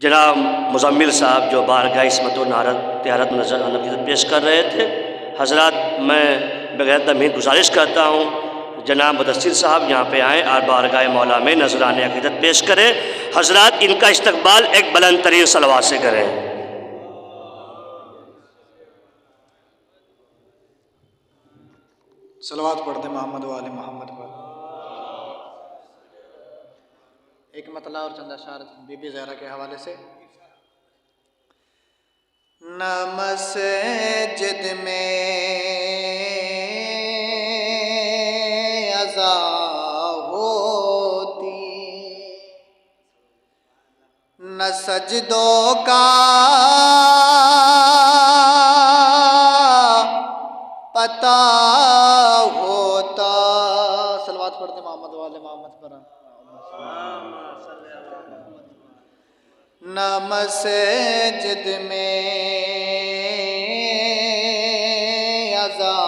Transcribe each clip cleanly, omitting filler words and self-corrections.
جناب مزمل صاحب جو بارگاہ عصمت و طہارت نظر عقیدت پیش کر رہے تھے، حضرات میں بغیر تمہید گزارش کرتا ہوں جناب مدثر صاحب یہاں پہ آئیں اور بارگاہ مولا میں نذران عقیدت پیش کریں۔ حضرات ان کا استقبال ایک بلند ترین صلوات سے کریں۔ صلوات پڑھتے محمد و آل محمد پر۔ ایک مطلع اور چند اشعار بی بی زہرا کے حوالے سے۔ نہ مسجد میں اذا ہوتی، نہ سجدوں کا پتہ ہوتا۔ صلوات پڑھتے محمد و آل محمد پر۔ نہ مسجد میں اذا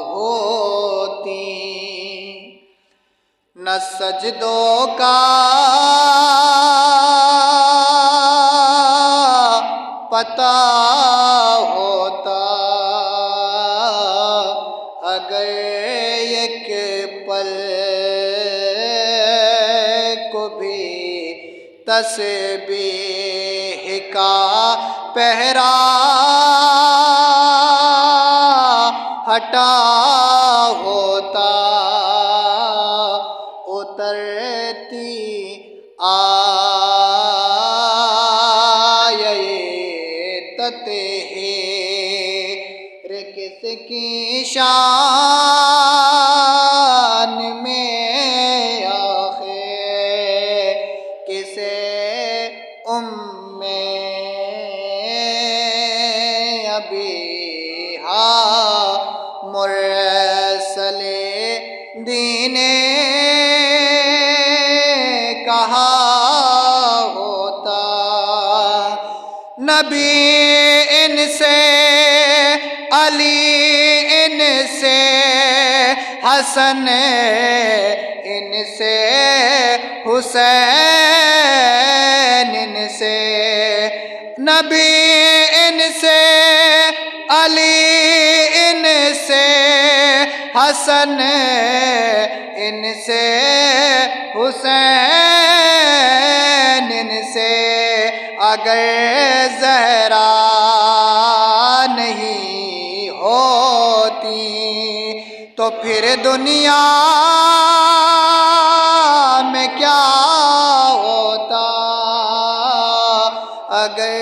ہوتی، نہ سجدوں کا پتہ ہوتا، اگر ایک پل کو بھی تسبیح کا پہرا ہٹا ہوتا، اترتی کس کی شان میں آخر کسے ابیہا مرسل دین کہا ہوتا، نبی ان سے علی ان سے حسن ان سے حسین ان سے، نبی ان سے علی ان سے حسن ان سے حسین ان سے، اگر زہرا نہیں ہوتی تو پھر دنیا میں کیا ہوتا، اگر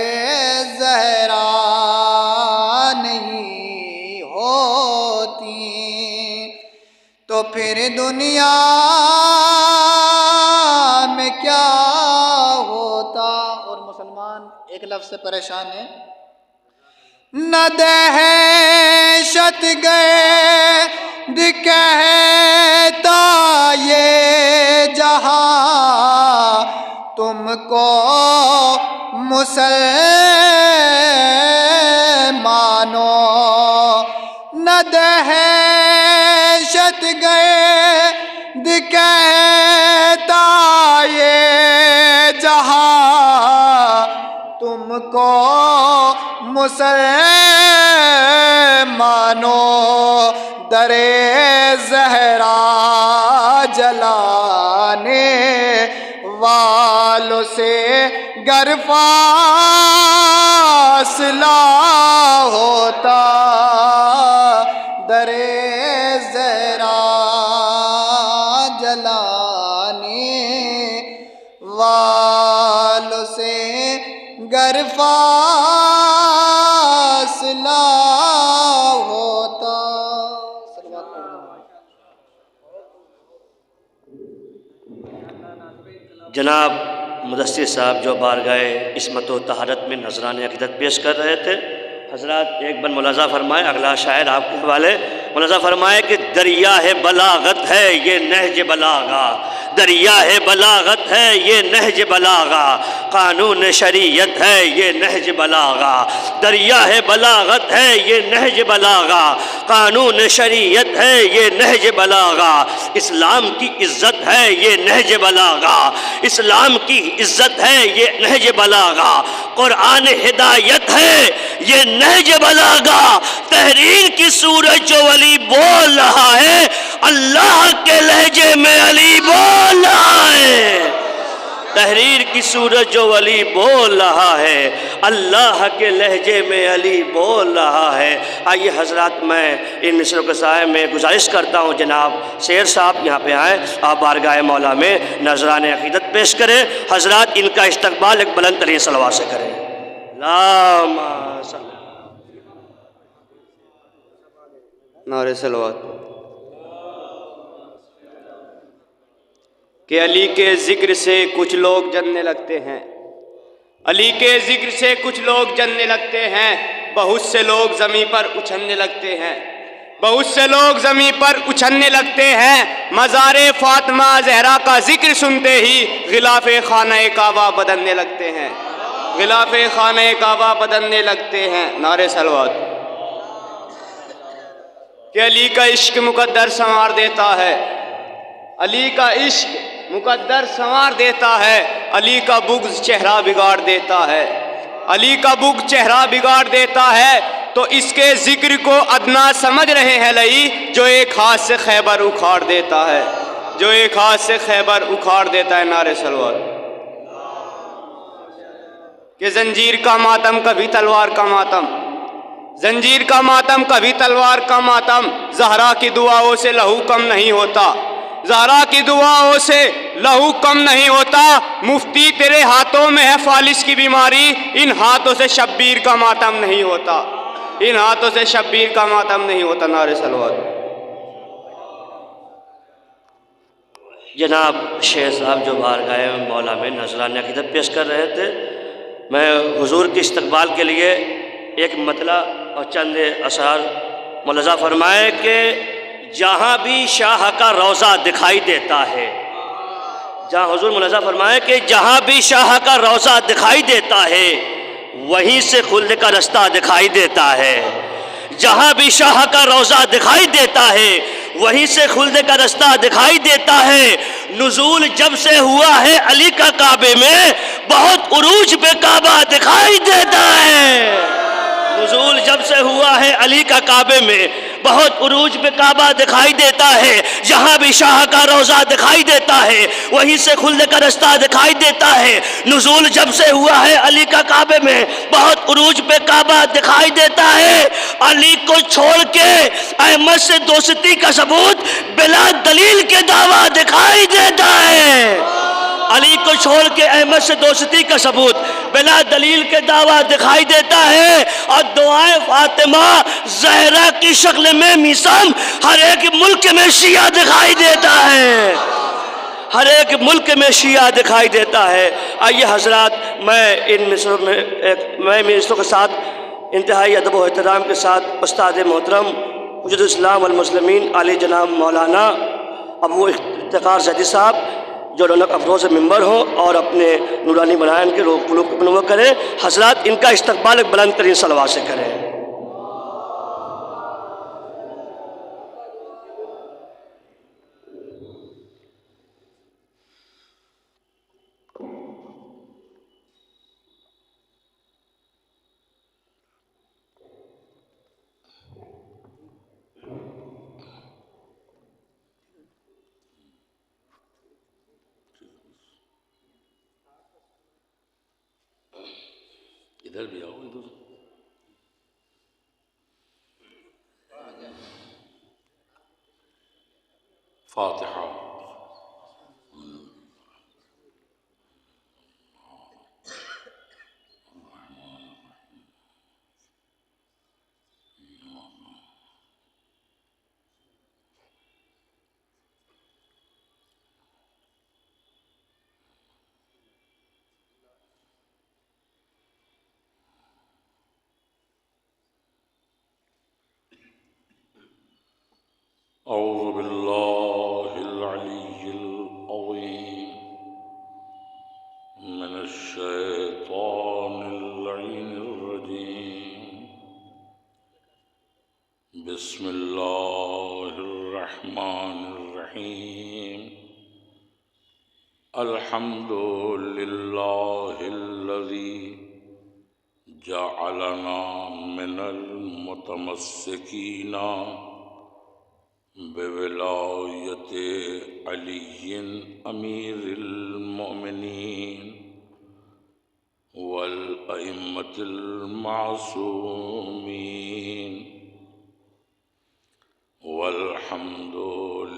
زہرا نہیں ہوتی تو پھر دنیا میں کیا ہوتا۔ اور مسلمان ایک لفظ سے پریشان ہیں، نہ دہشت گرد کہتا یہ جہاں تم کو مسلمانوں، نہ دہشت گرد کہتا یہ جہاں تم کو مسلمانوں، در زہرا جلانے والوں سے گر فاصلہ ہوتا، در زہرا جلانے والوں سے گر فاصلہ ہوتا۔ جناب مدثر صاحب جو بارگاہ عصمت و طہارت میں نذران عقیدت پیش کر رہے تھے، حضرات ایک بار ملاحظہ فرمائیں، اگلا شاعر آپ کے حوالے مولانا فرمائے کہ دریا ہے بلاغت ہے یہ نہج بلاغا، دریا ہے بلاغت ہے یہ نہج بلاغا، قانون شریعت ہے یہ نہج بلاغا، دریا ہے بلاغت ہے یہ نہج بلاغا، قانون شریعت ہے یہ نہج بلاغا، اسلام کی عزت ہے یہ نہج بلاغا، اسلام کی عزت ہے یہ نہج بلاغا، قرآن ہدایت ہے یہ نہج بلاغا، تحریر کی سورج جو علی بول رہا ہے اللہ کے لہجے میں علی بول رہا ہے، تحریر کی سورج جو علی بول رہا ہے اللہ کے لہجے میں علی بول رہا ہے۔ آئیے حضرات میں ان مصروں کے سائے میں گزارش کرتا ہوں جناب سیر صاحب یہاں پہ آئیں، آپ بارگاہ مولا میں نذران عقیدت پیش کریں، حضرات ان کا استقبال ایک بلند ترین صلوات سے کریں۔ اللہم صلی نعرہ صلوات۔ کہ علی کے ذکر سے کچھ لوگ جننے لگتے ہیں، علی کے ذکر سے کچھ لوگ جننے لگتے ہیں، بہت سے لوگ زمین پر اچھلنے لگتے ہیں، بہت سے لوگ زمین پر اچھلنے لگتے ہیں، مزار فاطمہ زہرا کا ذکر سنتے ہی غلاف خانہ کعبہ بدلنے لگتے ہیں، غلاف خانہ کعبہ بدلنے لگتے ہیں۔ نعرہ صلوات۔ کہ علی کا عشق مقدر سنوار دیتا ہے، علی کا عشق مقدر سنوار دیتا ہے، علی کا بغض چہرہ بگاڑ دیتا ہے، علی کا بغض چہرہ بگاڑ دیتا ہے، تو اس کے ذکر کو ادنا سمجھ رہے ہیں لئی جو ایک ہاتھ سے خیبر اکھاڑ دیتا ہے، جو ایک ہاتھ سے خیبر اکھاڑ دیتا ہے۔ نعرہ صلوات۔ کہ زنجیر کا ماتم کبھی تلوار کا ماتم، زنجیر کا ماتم کبھی تلوار کا ماتم، زہرا کی دعاؤں سے لہو کم نہیں ہوتا، زہرا کی دعاؤں سے لہو کم نہیں ہوتا، مفتی تیرے ہاتھوں میں ہے فالش کی بیماری، ان ہاتھوں سے شبیر کا ماتم نہیں ہوتا، ان ہاتھوں سے شبیر کا ماتم نہیں ہوتا۔ نعرہ صلوات۔ جناب شیخ صاحب جو بارگاہ مولا میں نذرانہ عقیدت پیش کر رہے تھے، میں حضور کے استقبال کے لیے ایک مطلع اور چند اشعار ملحظہ فرمائے کہ جہاں بھی شاہ کا روضہ دکھائی دیتا ہے، جہاں حضور ملحظہ فرمائے کہ جہاں بھی شاہ کا روضہ دکھائی دیتا ہے وہیں سے خلد کا رستہ دکھائی دیتا ہے، جہاں بھی شاہ کا روضہ دکھائی دیتا ہے وہیں سے خلد کا رستہ دکھائی دیتا ہے، نزول جب سے ہوا ہے علی کا کعبے میں بہت عروج پہ کعبہ دکھائی دیتا ہے، نزول جب سے ہوا ہے علی کا کعبے میں بہت عروج پہ کعبہ دکھائی دیتا ہے، جہاں بھی شاہ کا روضہ دکھائی دیتا ہے وہیں سے خلد کا رستہ دکھائی دیتا ہے، نزول جب سے ہوا ہے علی کا کعبے میں بہت عروج پہ کعبہ دکھائی دیتا ہے، علی کو چھوڑ کے احمد سے دوستی کا ثبوت بلا دلیل کے دعویٰ دکھائی دیتا ہے، علی کو چھوڑ کے احمد سے دوستی کا ثبوت بلا دلیل کے دعویٰ دکھائی دیتا ہے، اور دعائیں فاطمہ زہرا کی شکل میں میثم ہر ایک ملک میں شیعہ دکھائی دیتا ہے، ہر ایک ملک میں شیعہ دکھائی دیتا ہے۔ آئیے حضرات میں ان مصروں کے ساتھ انتہائی ادب و احترام کے ساتھ استاد محترم وجود اسلام والمسلمین علی جناب مولانا ابو افتخار زیدی صاحب جو رونق افروز ممبر ہوں اور اپنے نورانی بیان کے قلوب کو منور کریں، حضرات ان کا استقبال ایک بلند ترین صلوات سے کریں۔ ادھر بھی آؤ، ادھر فاتحہ۔ أعوذ بالله العلي العظيم من الشيطان اللعين الرجيم. بسم الله الرحمن الرحيم. الحمد لله الذي جعلنا من المتمسكين بولایت علی امیر المؤمنین والائمة المعصومین والحمد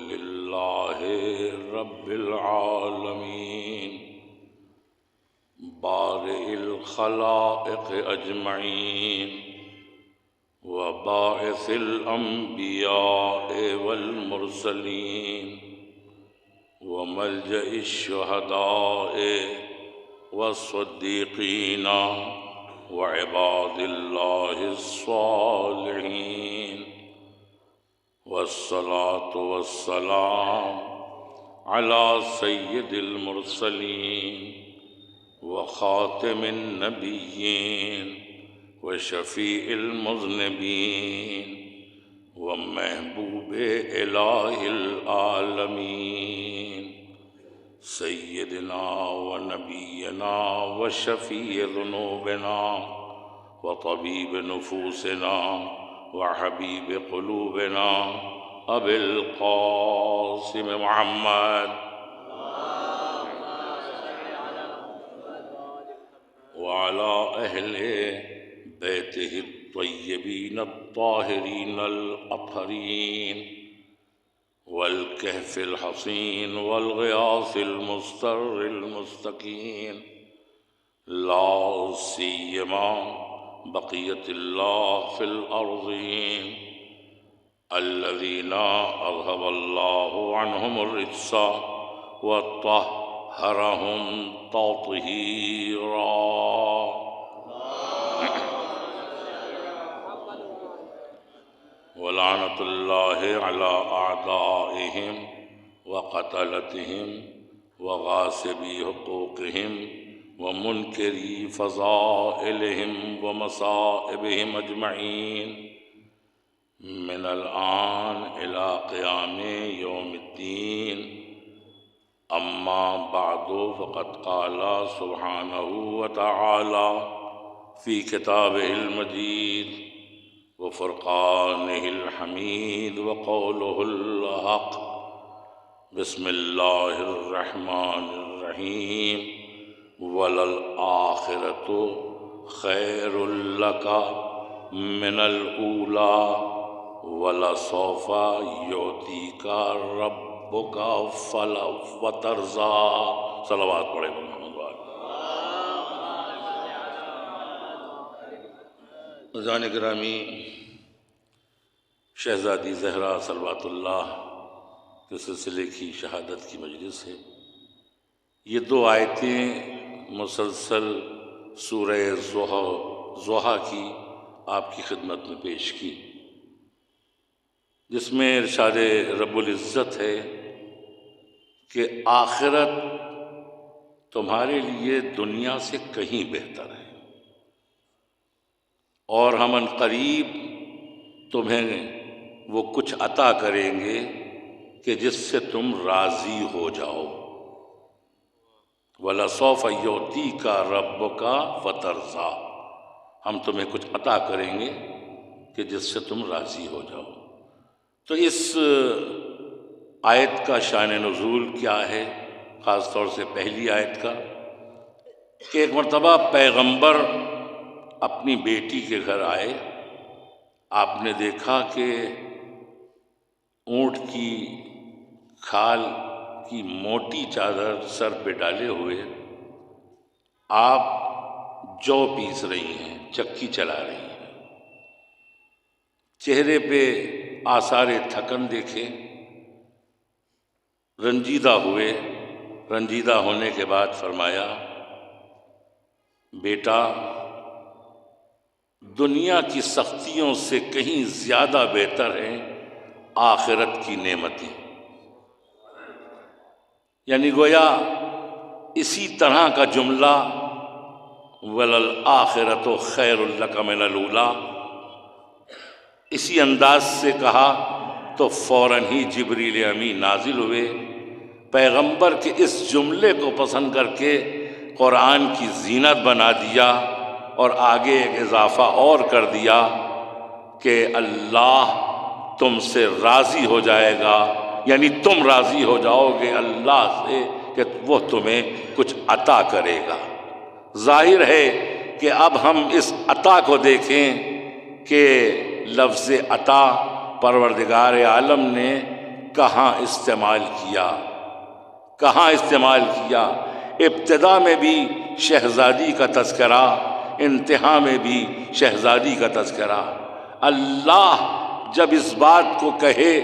للہ رب العالمین بارئ الخلائق اجمعین وباعث الأنبياء والمرسلين وملجأ الشهداء والصديقين وعباد الله الصالحين والصلاة والسلام على سيد المرسلين وخاتم النبيين وشفیع المذنبین ومحبوب الہ العالمین سیدنا ونبینا وشفیع ذنوبنا وطبیب نفوسنا وحبیب قلوبنا ابی القاسم محمد وعلى أهل بيته الطيبين الطاهرين الأطهرين والكهف الحصين والغياث المستر المستكين لا سيما بقية الله في الأرضين الذين أذهب الله عنهم الرجس والطهرهم تطهيرا. ولعنة الله على أعدائهم وقتلتهم وغاصبي حقوقهم ومنكري فضائلهم ومصائبهم أجمعين من الآن إلى قيام يوم الدين. أما بعد فقد قال سبحانه وتعالى في كتابه المجيد وفرقانه الحميد وقوله الحق. بسم الله الرحمن الرحيم. وللآخرة خير لك من الأولى ولسوف يعطيك ربك فترضى. صلوات پڑھیں محمد وآلہ. عزیزان گرامی، شہزادی زہرا صلوات اللہ کے سلسلے کی شہادت کی مجلس ہے. یہ دو آیتیں مسلسل سورہ ضحیٰ کی آپ کی خدمت میں پیش کی، جس میں ارشاد رب العزت ہے کہ آخرت تمہارے لیے دنیا سے کہیں بہتر ہے، اور ہم ان قریب تمہیں وہ کچھ عطا کریں گے کہ جس سے تم راضی ہو جاؤ. وَلَسَوْفَ يُعْطِيكَ رَبُّكَ فَتَرْضَىٰ. ہم تمہیں کچھ عطا کریں گے کہ جس سے تم راضی ہو جاؤ. تو اس آیت کا شان نزول کیا ہے؟ خاص طور سے پہلی آیت کا، کہ ایک مرتبہ پیغمبر اپنی بیٹی کے گھر آئے. آپ نے دیکھا کہ اونٹ کی کھال کی موٹی چادر سر پہ ڈالے ہوئے آپ جو پیس رہی ہیں، چکی چلا رہی ہیں. چہرے پہ آثار تھکن دیکھے، رنجیدہ ہوئے. رنجیدہ ہونے کے بعد فرمایا، بیٹا، دنیا کی سختیوں سے کہیں زیادہ بہتر ہے آخرت کی نعمتیں، یعنی گویا اسی طرح کا جملہ وَلَلْآخِرَةُ خَيْرٌ لَكَ مِنَ الْأُولَىٰ اسی انداز سے کہا تو فوراً ہی جبریل امین نازل ہوئے، پیغمبر کے اس جملے کو پسند کر کے قرآن کی زینت بنا دیا، اور آگے ایک اضافہ اور کر دیا کہ اللہ تم سے راضی ہو جائے گا، یعنی تم راضی ہو جاؤ گے اللہ سے کہ وہ تمہیں کچھ عطا کرے گا۔ ظاہر ہے کہ اب ہم اس عطا کو دیکھیں کہ لفظ عطا پروردگار عالم نے کہاں استعمال کیا، کہاں استعمال کیا۔ ابتدا میں بھی شہزادی کا تذکرہ، انتہا میں بھی شہزادی کا تذکرہ۔ اللہ جب اس بات کو کہے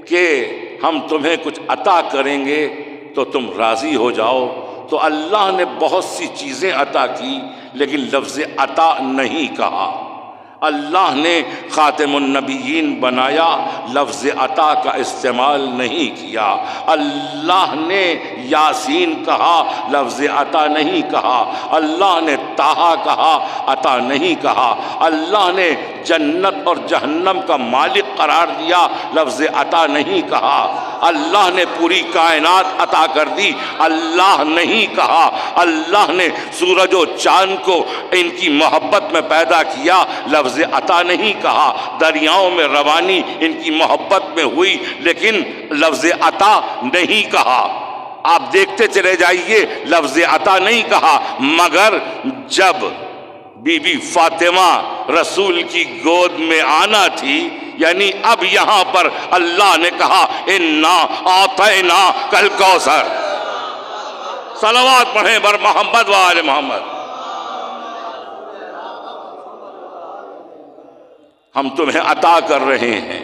کہ ہم تمہیں کچھ عطا کریں گے تو تم راضی ہو جاؤ، تو اللہ نے بہت سی چیزیں عطا کی لیکن لفظ عطا نہیں کہا۔ اللہ نے خاتم النبیین بنایا، لفظ عطا کا استعمال نہیں کیا۔ اللہ نے یاسین کہا، لفظ عطا نہیں کہا۔ اللہ نے طٰہٰ کہا، عطا نہیں کہا۔ اللہ نے جنت اور جہنم کا مالک قرار دیا، لفظ عطا نہیں کہا۔ اللہ نے پوری کائنات عطا کر دی، اللہ نہیں کہا۔ اللہ نے سورج و چاند کو ان کی محبت میں پیدا کیا، لفظ عطا نہیں کہا۔ دریاؤں میں روانی ان کی محبت میں ہوئی لیکن لفظ عطا نہیں کہا۔ آپ دیکھتے چلے جائیے، لفظ عطا نہیں کہا، مگر جب بی بی فاطمہ رسول کی گود میں آنا تھی، یعنی اب یہاں پر اللہ نے کہا اِنَّا أَعْطَيْنَاكَ الْكَوْثَرَ۔ صلوات پڑھیں بر محمد و آل محمد۔ ہم تمہیں عطا کر رہے ہیں،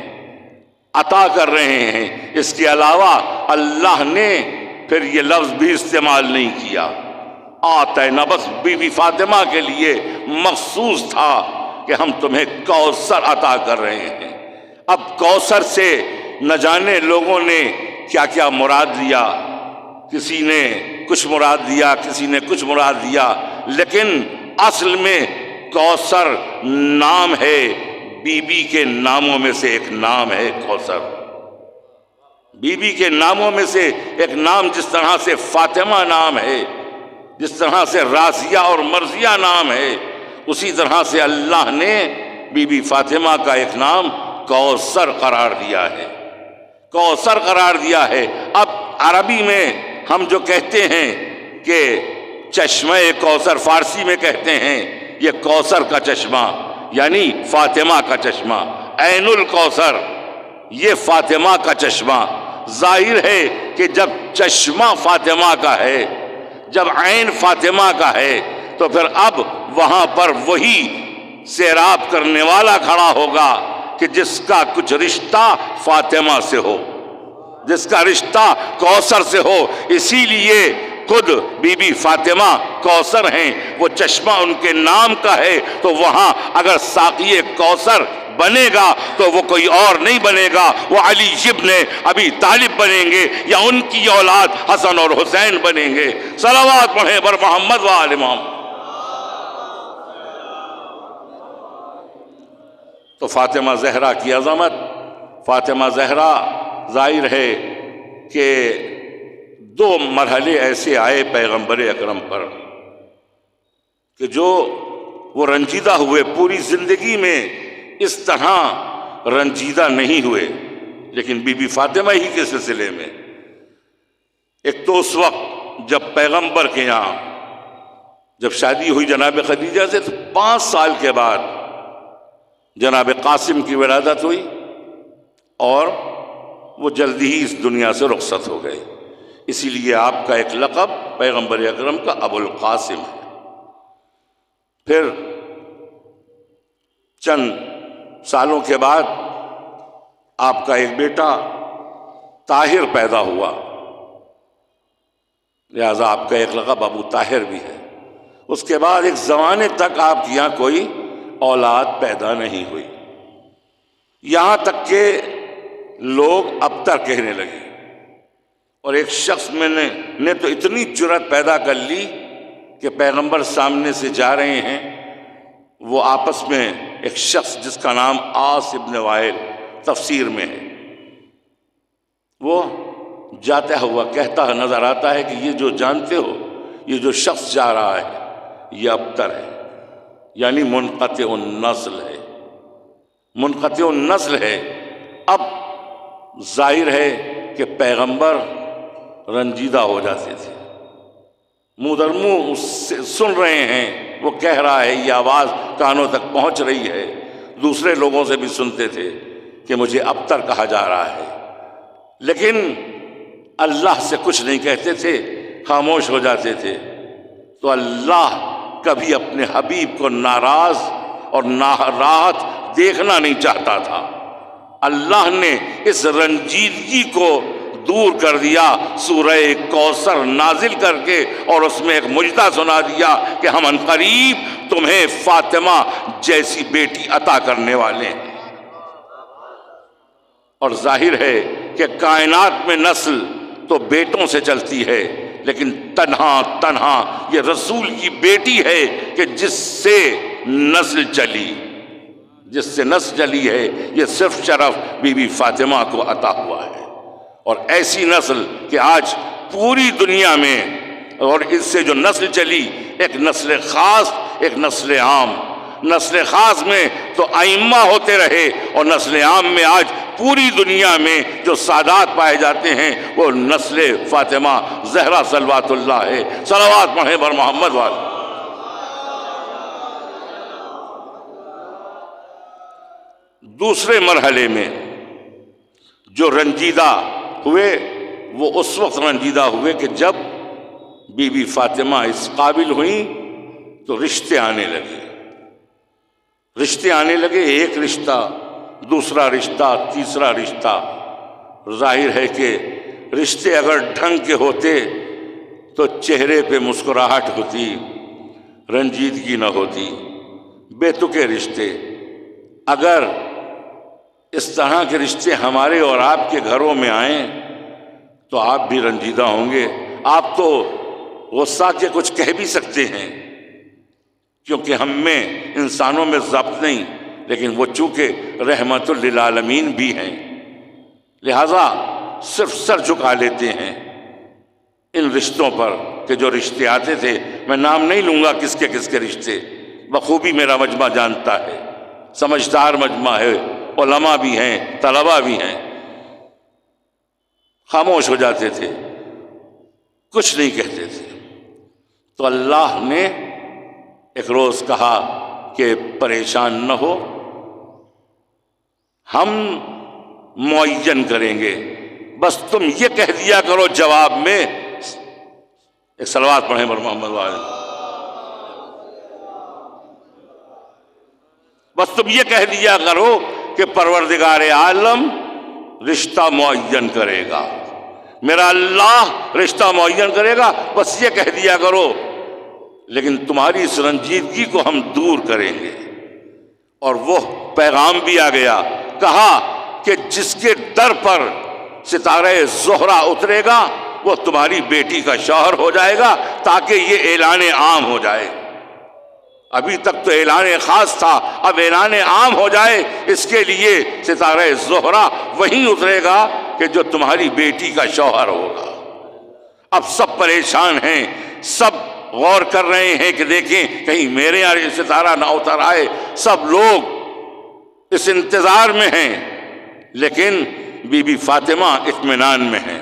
عطا کر رہے ہیں۔ اس کے علاوہ اللہ نے پھر یہ لفظ بھی استعمال نہیں کیا۔ آتینا بس بی بی فاطمہ کے لیے مخصوص تھا کہ ہم تمہیں کوثر عطا کر رہے ہیں۔ اب کوثر سے نہ جانے لوگوں نے کیا کیا مراد لیا، کسی نے کچھ مراد دیا، کسی نے کچھ مراد دیا، لیکن اصل میں کوثر نام ہے، بی بی کے ناموں میں سے ایک نام ہے کوثر۔ بی بی کے ناموں میں سے ایک نام، جس طرح سے فاطمہ نام ہے، جس طرح سے راضیہ اور مرضیہ نام ہے، اسی طرح سے اللہ نے بی بی فاطمہ کا ایک نام کوثر قرار دیا ہے، کوثر قرار دیا ہے۔ اب عربی میں ہم جو کہتے ہیں کہ چشمہ کوثر، فارسی میں کہتے ہیں یہ کوثر کا چشمہ، یعنی فاطمہ کا چشمہ، عین الکوثر، یہ فاطمہ کا چشمہ۔ ظاہر ہے کہ جب چشمہ فاطمہ کا ہے، جب عین فاطمہ کا ہے، تو پھر اب وہاں پر وہی سیراب کرنے والا کھڑا ہوگا کہ جس کا کچھ رشتہ فاطمہ سے ہو، جس کا رشتہ کوثر سے ہو۔ اسی لیے خود بی بی فاطمہ کوثر ہیں، وہ چشمہ ان کے نام کا ہے، تو وہاں اگر ساقی کوثر بنے گا تو وہ کوئی اور نہیں بنے گا، وہ علی ابن ابی طالب بنیں گے، یا ان کی اولاد حسن اور حسین بنیں گے۔ صلوات پڑھیں بر محمد و آل محمد۔ تو فاطمہ زہرا کی عظمت، فاطمہ زہرا، ظاہر ہے کہ دو مرحلے ایسے آئے پیغمبر اکرم پر کہ جو وہ رنجیدہ ہوئے، پوری زندگی میں اس طرح رنجیدہ نہیں ہوئے، لیکن بی بی فاطمہ ہی کے سلسلے میں۔ ایک تو اس وقت جب پیغمبر کے یہاں جب شادی ہوئی جناب خدیجہ سے، تو 5 سال کے بعد جناب قاسم کی ولادت ہوئی اور وہ جلدی ہی اس دنیا سے رخصت ہو گئے۔ اسی لیے آپ کا ایک لقب پیغمبر اکرم کا ابو القاسم ہے۔ پھر چند سالوں کے بعد آپ کا ایک بیٹا طاہر پیدا ہوا، لہذا آپ کا ایک لقب ابو طاہر بھی ہے۔ اس کے بعد ایک زمانے تک آپ کے یہاں کوئی اولاد پیدا نہیں ہوئی، یہاں تک کہ لوگ ابتر کہنے لگے، اور ایک شخص میں نے تو اتنی جرأت پیدا کر لی کہ پیغمبر سامنے سے جا رہے ہیں، وہ آپس میں ایک شخص جس کا نام عاص ابن وائل تفسیر میں ہے، وہ جاتا ہوا کہتا نظر آتا ہے کہ یہ جو جانتے ہو، یہ جو شخص جا رہا ہے یہ ابتر ہے، یعنی منقطع النسل ہے، منقطع النسل ہے۔ اب ظاہر ہے کہ پیغمبر رنجیدہ ہو جاتے تھے، منہ در منہ اس سے سن رہے ہیں، وہ کہہ رہا ہے، یہ آواز کانوں تک پہنچ رہی ہے، دوسرے لوگوں سے بھی سنتے تھے کہ مجھے ابتر کہا جا رہا ہے، لیکن اللہ سے کچھ نہیں کہتے تھے، خاموش ہو جاتے تھے۔ تو اللہ کبھی اپنے حبیب کو ناراض اور ناراحت دیکھنا نہیں چاہتا تھا۔ اللہ نے اس رنجیدگی کو دور کر دیا سورہ کوثر نازل کر کے، اور اس میں ایک مجدہ سنا دیا کہ ہم عنقریب تمہیں فاطمہ جیسی بیٹی عطا کرنے والے ہیں۔ اور ظاہر ہے کہ کائنات میں نسل تو بیٹوں سے چلتی ہے، لیکن تنہا یہ رسول کی بیٹی ہے کہ جس سے نسل چلی ہے، یہ صرف شرف بی بی فاطمہ کو عطا ہوا ہے۔ اور ایسی نسل کہ آج پوری دنیا میں، اور اس سے جو نسل چلی، ایک نسل خاص ایک نسل عام، نسل خاص میں تو ائمہ ہوتے رہے، اور نسل عام میں آج پوری دنیا میں جو سادات پائے جاتے ہیں وہ نسل فاطمہ زہرا صلوات اللہ ہے۔ صلوات پڑھیں بر محمد والے۔ دوسرے مرحلے میں جو رنجیدہ ہوئے، وہ اس وقت رنجیدہ ہوئے کہ جب بی بی فاطمہ اس قابل ہوئیں تو رشتے آنے لگے، ایک رشتہ، دوسرا رشتہ، تیسرا رشتہ۔ ظاہر ہے کہ رشتے اگر ڈھنگ کے ہوتے تو چہرے پہ مسکراہٹ ہوتی، رنجیدگی نہ ہوتی۔ بے تکے رشتے، اگر اس طرح کے رشتے ہمارے اور آپ کے گھروں میں آئیں تو آپ بھی رنجیدہ ہوں گے۔ آپ تو غصہ کے کچھ کہہ بھی سکتے ہیں، کیونکہ ہم میں انسانوں میں ضبط نہیں، لیکن وہ چونکہ رحمت للعالمین بھی ہیں، لہذا صرف سر جھکا لیتے ہیں ان رشتوں پر کہ جو رشتے آتے تھے۔ میں نام نہیں لوں گا کس کے رشتے، بخوبی میرا مجمع جانتا ہے، سمجھدار مجمع ہے، علماء بھی ہیں، طلباء بھی ہیں۔ خاموش ہو جاتے تھے، کچھ نہیں کہتے تھے۔ تو اللہ نے ایک روز کہا کہ پریشان نہ ہو، ہم معین کریں گے، بس تم یہ کہہ دیا کرو جواب میں، ایک صلوات پڑھیں بر محمد والے، بس تم یہ کہہ دیا کرو کہ پروردگار عالم رشتہ معین کرے گا، میرا اللہ رشتہ معین کرے گا، بس یہ کہہ دیا کرو، لیکن تمہاری اس رنجیدگی کو ہم دور کریں گے۔ اور وہ پیغام بھی آ گیا، کہا کہ جس کے در پر ستارہ زہرہ اترے گا وہ تمہاری بیٹی کا شوہر ہو جائے گا، تاکہ یہ اعلان عام ہو جائے۔ ابھی تک تو اعلان خاص تھا، اب اعلان عام ہو جائے، اس کے لیے ستارہ زہرہ وہیں اترے گا کہ جو تمہاری بیٹی کا شوہر ہوگا۔ اب سب پریشان ہیں، سب غور کر رہے ہیں کہ دیکھیں کہیں میرے یہاں یہ ستارہ نہ اتر آئے، سب لوگ اس انتظار میں ہیں، لیکن بی بی فاطمہ اطمینان میں ہیں،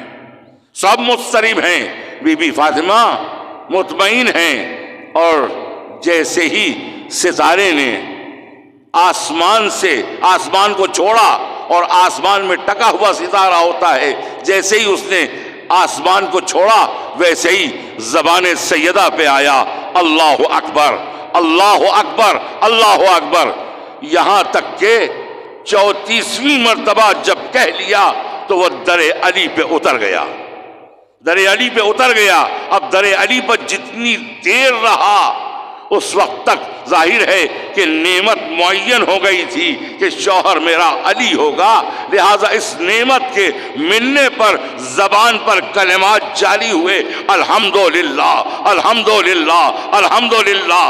سب مضطرب ہیں، بی بی فاطمہ مطمئن ہیں۔ اور جیسے ہی ستارے نے آسمان کو چھوڑا، اور آسمان میں ٹکا ہوا ستارہ ہوتا ہے، جیسے ہی اس نے آسمان کو چھوڑا ویسے ہی زبان سیدہ پہ آیا، اللہ اکبر اللہ اکبر اللہ اکبر، یہاں تک کہ 34ویں مرتبہ جب کہہ لیا تو وہ در علی پہ اتر گیا، در علی پہ اتر گیا۔ اب در علی پر جتنی دیر رہا اس وقت تک ظاہر ہے کہ نعمت معین ہو گئی تھی کہ شوہر میرا علی ہوگا، لہذا اس نعمت کے ملنے پر زبان پر کلمات جاری ہوئے، الحمدللہ الحمدللہ الحمدللہ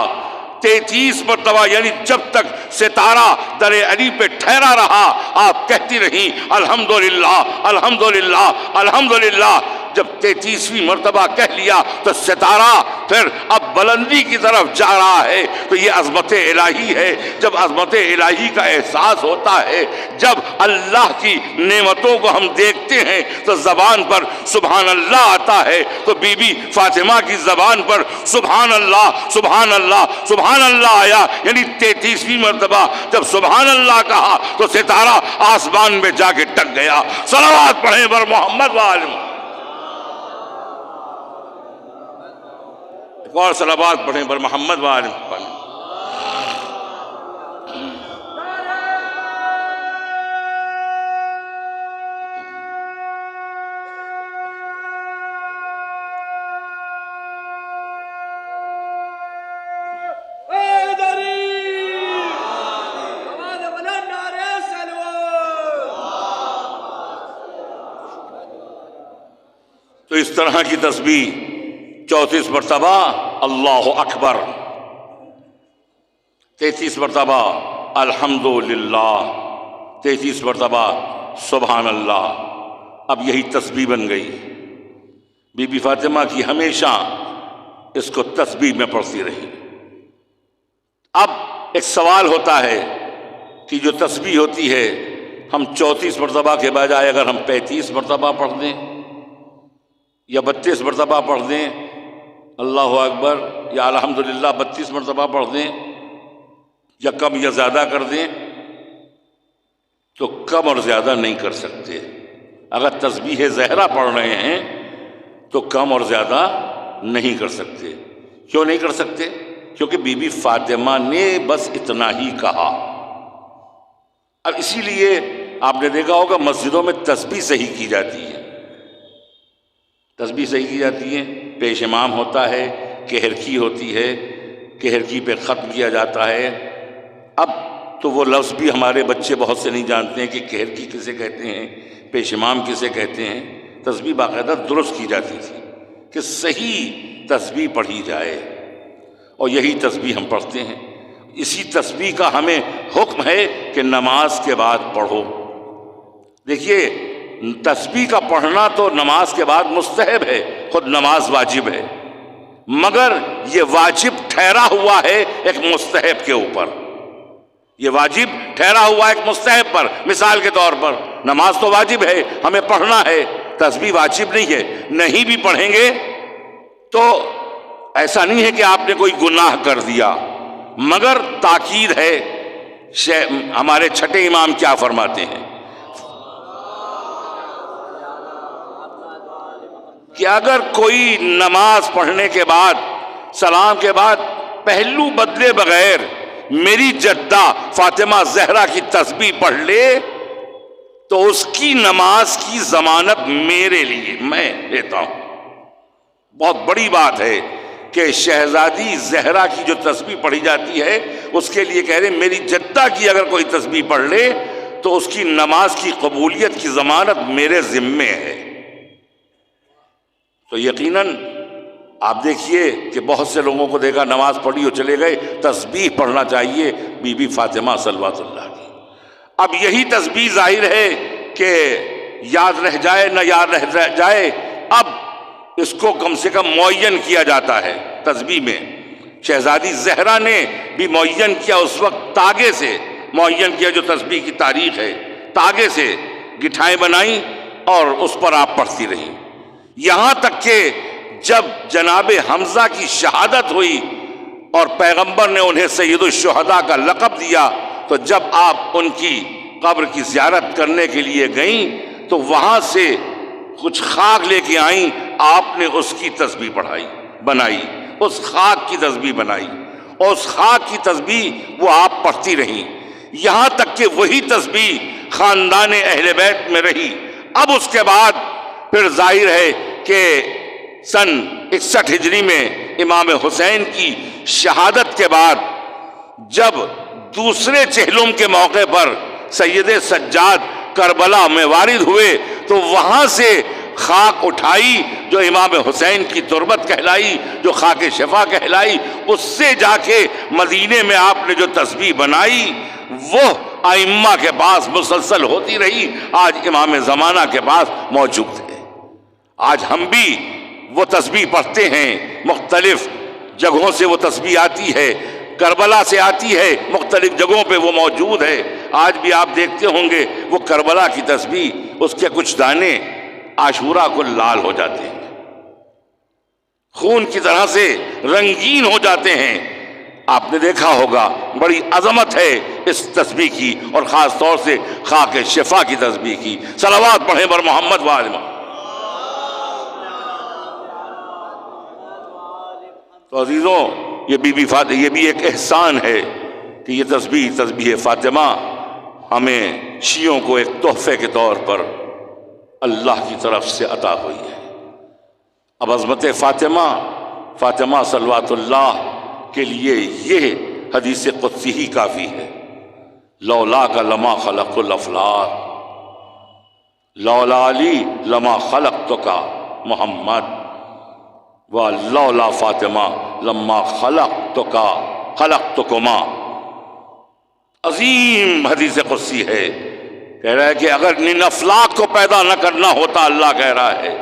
33 مرتبہ، یعنی جب تک ستارہ در علی پہ ٹھہرا رہا آپ کہتی رہیں الحمدللہ الحمدللہ الحمدللہ۔ جب 33ویں مرتبہ کہہ لیا تو ستارہ پھر اب بلندی کی طرف جا رہا ہے، تو یہ عظمت الہی ہے۔ جب عظمت الہی کا احساس ہوتا ہے، جب اللہ کی نعمتوں کو ہم دیکھتے ہیں تو زبان پر سبحان اللہ آتا ہے، تو بی بی فاطمہ کی زبان پر سبحان اللہ سبحان اللہ سبحان اللہ آیا، یعنی 33ویں مرتبہ جب سبحان اللہ کہا تو ستارہ آسمان میں جا کے ٹک گیا۔ صلوات پڑھیں بر محمد وآل محمد۔ اور صلوات پڑھیں بر محمد وآل محمد۔ تو اس طرح کی تسبیح 34 مرتبہ اللہ اکبر، 33 مرتبہ الحمدللہ، 33 مرتبہ سبحان اللہ۔ اب یہی تسبیح بن گئی۔ بی بی فاطمہ کی ہمیشہ اس کو تسبیح میں پڑھتی رہی۔ اب ایک سوال ہوتا ہے کہ جو تسبیح ہوتی ہے ہم 34 مرتبہ کے بجائے اگر ہم 35 مرتبہ پڑھ دیں یا 32 مرتبہ پڑھ دیں اللہ اکبر، یا الحمدللہ 32 مرتبہ پڑھ دیں، یا کم یا زیادہ کر دیں، تو کم اور زیادہ نہیں کر سکتے۔ اگر تسبیح زہرا پڑھ رہے ہیں تو کم اور زیادہ نہیں کر سکتے۔ کیوں نہیں کر سکتے؟ کیونکہ بی بی فاطمہ نے بس اتنا ہی کہا۔ اب اسی لیے آپ نے دیکھا ہوگا مسجدوں میں تسبیح صحیح کی جاتی ہے، تسبیح صحیح کی جاتی ہے، پیش امام ہوتا ہے، کہرکی ہوتی ہے، کہرکی پہ ختم کیا جاتا ہے۔ اب تو وہ لفظ بھی ہمارے بچے بہت سے نہیں جانتے ہیں کہ کہرکی کسے کہتے ہیں، پیش امام کسے کہتے ہیں۔ تسبیح باقاعدہ درست کی جاتی تھی کہ صحیح تسبیح پڑھی جائے، اور یہی تسبیح ہم پڑھتے ہیں۔ اسی تسبیح کا ہمیں حکم ہے کہ نماز کے بعد پڑھو۔ دیکھیے تسبیح کا پڑھنا تو نماز کے بعد مستحب ہے، خود نماز واجب ہے، مگر یہ واجب ٹھہرا ہوا ہے ایک مستحب کے اوپر۔ یہ واجب ٹھہرا ہوا ایک مستحب پر۔ مثال کے طور پر نماز تو واجب ہے، ہمیں پڑھنا ہے، تسبیح واجب نہیں ہے، نہیں بھی پڑھیں گے تو ایسا نہیں ہے کہ آپ نے کوئی گناہ کر دیا، مگر تاکید ہے۔ ہمارے چھٹے امام کیا فرماتے ہیں کہ اگر کوئی نماز پڑھنے کے بعد سلام کے بعد پہلو بدلے بغیر میری جدہ فاطمہ زہرا کی تسبیح پڑھ لے تو اس کی نماز کی ضمانت میرے لیے میں لیتا ہوں۔ بہت بڑی بات ہے کہ شہزادی زہرا کی جو تسبیح پڑھی جاتی ہے اس کے لیے کہہ رہے میری جدہ کی اگر کوئی تسبیح پڑھ لے تو اس کی نماز کی قبولیت کی ضمانت میرے ذمے ہے۔ تو یقیناً آپ دیکھیے کہ بہت سے لوگوں کو دیکھا نماز پڑھی اور چلے گئے، تسبیح پڑھنا چاہیے بی بی فاطمہ صلوات اللہ کی۔ اب یہی تسبیح ظاہر ہے کہ یاد رہ جائے نہ یاد رہ جائے، اب اس کو کم سے کم معین کیا جاتا ہے تسبیح میں۔ شہزادی زہرا نے بھی معین کیا، اس وقت تاگے سے معین کیا، جو تسبیح کی تاریخ ہے، تاگے سے گٹھائیں بنائیں اور اس پر آپ پڑھتی رہیں، یہاں تک کہ جب جناب حمزہ کی شہادت ہوئی اور پیغمبر نے انہیں سید الشہداء کا لقب دیا، تو جب آپ ان کی قبر کی زیارت کرنے کے لیے گئیں تو وہاں سے کچھ خاک لے کے آئیں، آپ نے اس کی تسبیح بنائی، اس خاک کی تسبیح بنائی، اور اس خاک کی تسبیح وہ آپ پڑھتی رہیں، یہاں تک کہ وہی تسبیح خاندان اہل بیت میں رہی۔ اب اس کے بعد پھر ظاہر ہے کہ سن 61 ہجری میں امام حسین کی شہادت کے بعد جب دوسرے چہلم کے موقع پر سید سجاد کربلا میں وارد ہوئے تو وہاں سے خاک اٹھائی جو امام حسین کی تربت کہلائی، جو خاک شفا کہلائی، اس سے جا کے مدینے میں آپ نے جو تسبیح بنائی وہ ائمہ کے پاس مسلسل ہوتی رہی، آج امام زمانہ کے پاس موجود ہے۔ آج ہم بھی وہ تسبیح پڑھتے ہیں، مختلف جگہوں سے وہ تسبیح آتی ہے، کربلا سے آتی ہے، مختلف جگہوں پہ وہ موجود ہے۔ آج بھی آپ دیکھتے ہوں گے وہ کربلا کی تسبیح، اس کے کچھ دانے عاشورہ کو لال ہو جاتے ہیں، خون کی طرح سے رنگین ہو جاتے ہیں۔ آپ نے دیکھا ہوگا بڑی عظمت ہے اس تسبیح کی، اور خاص طور سے خاک شفا کی تسبیح کی۔ صلوات پڑھیں بر محمد و آل محمد۔ تو عزیزوں، یہ یہ بھی ایک احسان ہے کہ یہ تسبیح فاطمہ ہمیں شیعوں کو ایک تحفے کے طور پر اللہ کی طرف سے عطا ہوئی ہے۔ اب عظمت فاطمہ صلوات اللہ کے لیے یہ حدیث قدسی ہی کافی ہے۔ لولا کا لما خلق الافلاک، لولا علی لما خلقت کا محمد، وَلَوْلَا فاطمہ لما خلقتکما۔ عظیم حدیث قدسی ہے، کہہ رہا ہے کہ اگر ان افلاک کو پیدا نہ کرنا ہوتا، اللہ کہہ رہا ہے،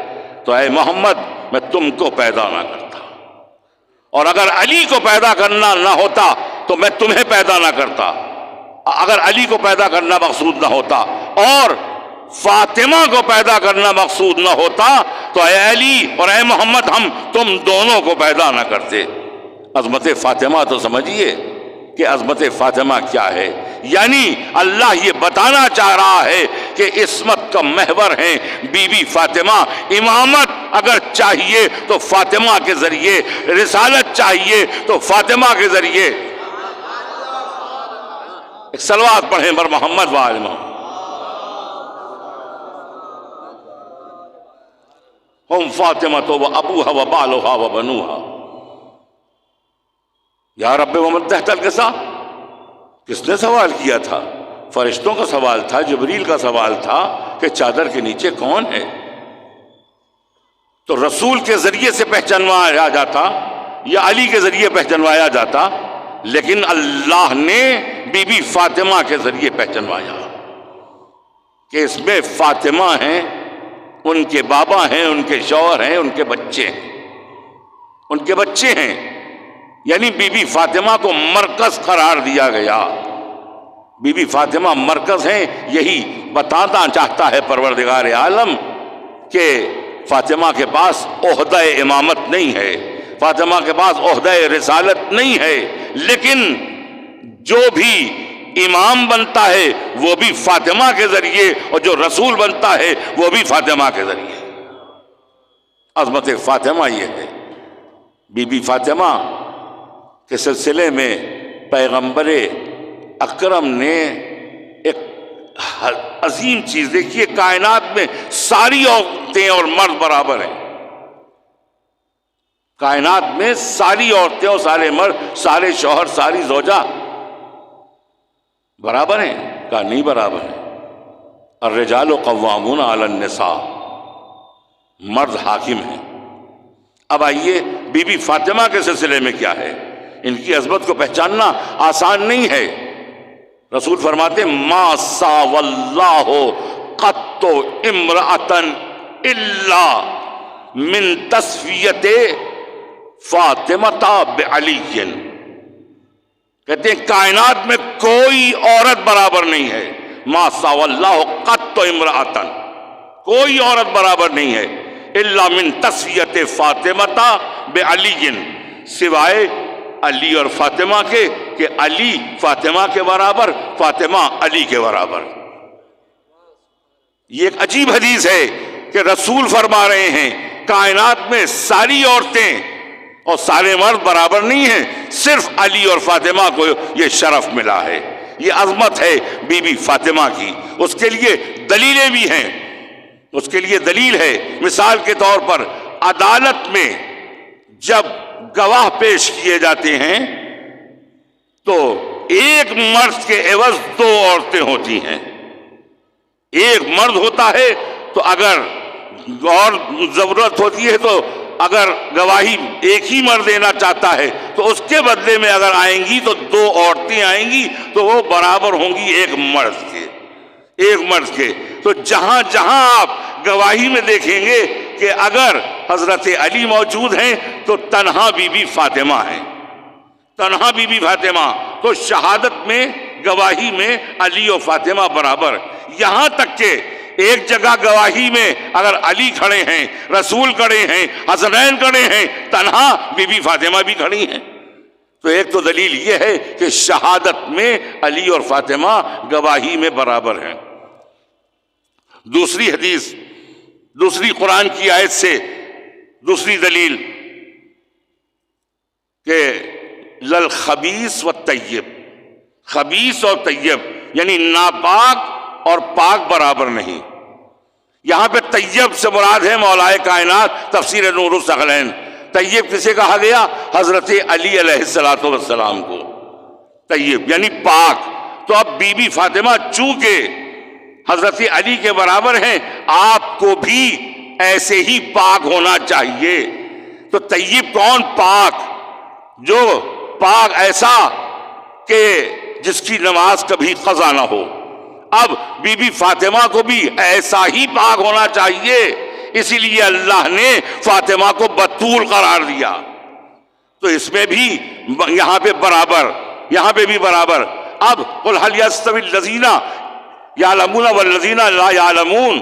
تو اے محمد میں تم کو پیدا نہ کرتا، اور اگر علی کو پیدا کرنا نہ ہوتا تو میں تمہیں پیدا نہ کرتا۔ اگر علی کو پیدا کرنا مقصود نہ ہوتا اور فاطمہ کو پیدا کرنا مقصود نہ ہوتا تو اے علی اور اے محمد ہم تم دونوں کو پیدا نہ کرتے۔ عظمت فاطمہ تو سمجھیے کہ عظمت فاطمہ کیا ہے، یعنی اللہ یہ بتانا چاہ رہا ہے کہ عصمت کا محور ہیں بی بی فاطمہ۔ امامت اگر چاہیے تو فاطمہ کے ذریعے، رسالت چاہیے تو فاطمہ کے ذریعے۔ ایک صلوات پڑھیں بر محمد و آل محمد۔ ہم فاطمہ و ابوہا و بالہا و بنوہا۔ یا رب ومن تحت القصہ، کس نے سوال کیا تھا؟ فرشتوں کا سوال تھا، جبریل کا سوال تھا کہ چادر کے نیچے کون ہے؟ تو رسول کے ذریعے سے پہچانوایا جاتا یا علی کے ذریعے پہچانوایا جاتا، لیکن اللہ نے بی بی فاطمہ کے ذریعے پہچانوایا کہ اس میں فاطمہ ہیں، ان کے بابا ہیں، ان کے شوہر ہیں، ان کے بچے ہیں، ان کے بچے ہیں، یعنی بی بی فاطمہ کو مرکز قرار دیا گیا۔ بی بی فاطمہ مرکز ہیں، یہی بتانا چاہتا ہے پروردگار عالم کہ فاطمہ کے پاس عہدہ امامت نہیں ہے، فاطمہ کے پاس عہدہ رسالت نہیں ہے، لیکن جو بھی امام بنتا ہے وہ بھی فاطمہ کے ذریعے، اور جو رسول بنتا ہے وہ بھی فاطمہ کے ذریعے۔ عظمت فاطمہ یہ ہے۔ بی بی فاطمہ کے سلسلے میں پیغمبر اکرم نے ایک عظیم چیز دیکھی ہے، کائنات میں ساری عورتیں اور مرد برابر ہیں، کائنات میں ساری عورتیں اور سارے مرد، سارے شوہر، ساری زوجہ برابر ہیں؟ کہا نہیں برابر ہیں۔ الرجال قوامون علی النساء، مرد حاکم ہیں۔ اب آئیے بی بی فاطمہ کے سلسلے میں کیا ہے؟ ان کی عظمت کو پہچاننا آسان نہیں ہے۔ رسول فرماتے ما ساوى اللہ قط امرأة الا من تسویت فاطمہ بعلی، کہتے ہیں کائنات میں کوئی عورت برابر نہیں ہے۔ ما ساوى اللہ قط امرأة، کوئی عورت برابر نہیں ہے، الا من تسویت فاطمہ بعلی، سوائے علی اور فاطمہ کے، کہ علی فاطمہ کے برابر، فاطمہ علی کے برابر۔ یہ ایک عجیب حدیث ہے کہ رسول فرما رہے ہیں کائنات میں ساری عورتیں اور سارے مرد برابر نہیں ہیں، صرف علی اور فاطمہ کو یہ شرف ملا ہے۔ یہ عظمت ہے بی بی فاطمہ کی۔ اس کے لیے دلیلیں بھی ہیں، اس کے لیے دلیل ہے۔ مثال کے طور پر عدالت میں جب گواہ پیش کیے جاتے ہیں تو ایک مرد کے عوض 2 عورتیں ہوتی ہیں. ایک مرد ہوتا ہے تو اگر اور ضرورت ہوتی ہے تو اگر گواہی ایک ہی مرد دینا چاہتا ہے تو اس کے بدلے میں اگر آئیں گی تو 2 عورتیں آئیں گی تو وہ برابر ہوں گی ایک مرد کے. تو جہاں جہاں آپ گواہی میں دیکھیں گے کہ اگر حضرت علی موجود ہیں تو تنہا بی بی فاطمہ ہیں, تنہا بی بی فاطمہ. تو شہادت میں گواہی میں علی و فاطمہ برابر. یہاں تک کہ ایک جگہ گواہی میں اگر علی کھڑے ہیں, رسول کھڑے ہیں, حسنین کھڑے ہیں, تنہا بی بی فاطمہ بھی کھڑی ہیں. تو ایک تو دلیل یہ ہے کہ شہادت میں علی اور فاطمہ گواہی میں برابر ہیں. دوسری حدیث, دوسری قرآن کی آیت سے دوسری دلیل کہ للخبیث والطیب, خبیث اور طیب یعنی ناپاک اور پاک برابر نہیں. یہاں پہ طیب سے مراد ہے مولا کائنات, تفسیر نور الثقلین. طیب کسے کہا گیا؟ حضرت علی علیہ السلام کو طیب یعنی پاک. تو اب بی بی فاطمہ چونکہ حضرت علی کے برابر ہیں, آپ کو بھی ایسے ہی پاک ہونا چاہیے. تو طیب کون؟ پاک, جو پاک ایسا کہ جس کی نماز کبھی قضا نہ ہو. اب بی بی فاطمہ کو بھی ایسا ہی پاک ہونا چاہیے, اسی لیے اللہ نے فاطمہ کو بطول قرار دیا. تو اس میں بھی یہاں پہ برابر, یہاں پہ بھی برابر. اب قل هل يستوي الذين يعلمون والذين لا يعلمون,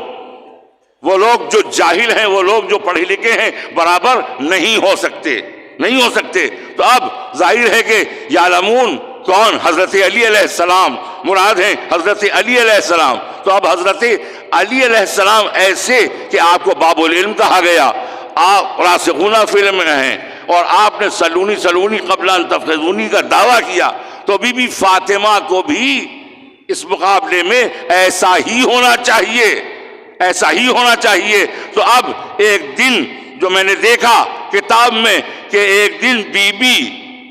وہ لوگ جو جاہل ہیں, وہ لوگ جو پڑھے لکھے ہیں, برابر نہیں ہو سکتے, نہیں ہو سکتے. تو اب ظاہر ہے کہ یعلمون کون؟ حضرت علی علیہ السلام مراد ہیں, حضرت علی علیہ السلام. تو اب حضرت علی علیہ السلام ایسے کہ آپ کو باب العلم کہا گیا, آپ راسخون فی العلم ہیں, اور آپ نے سلونی سلونی قبل ان تفخذونی کا دعویٰ کیا. تو بی بی فاطمہ کو بھی اس مقابلے میں ایسا ہی ہونا چاہیے, ایسا ہی ہونا چاہیے. تو اب ایک دن جو میں نے دیکھا کتاب میں کہ ایک دن بی بی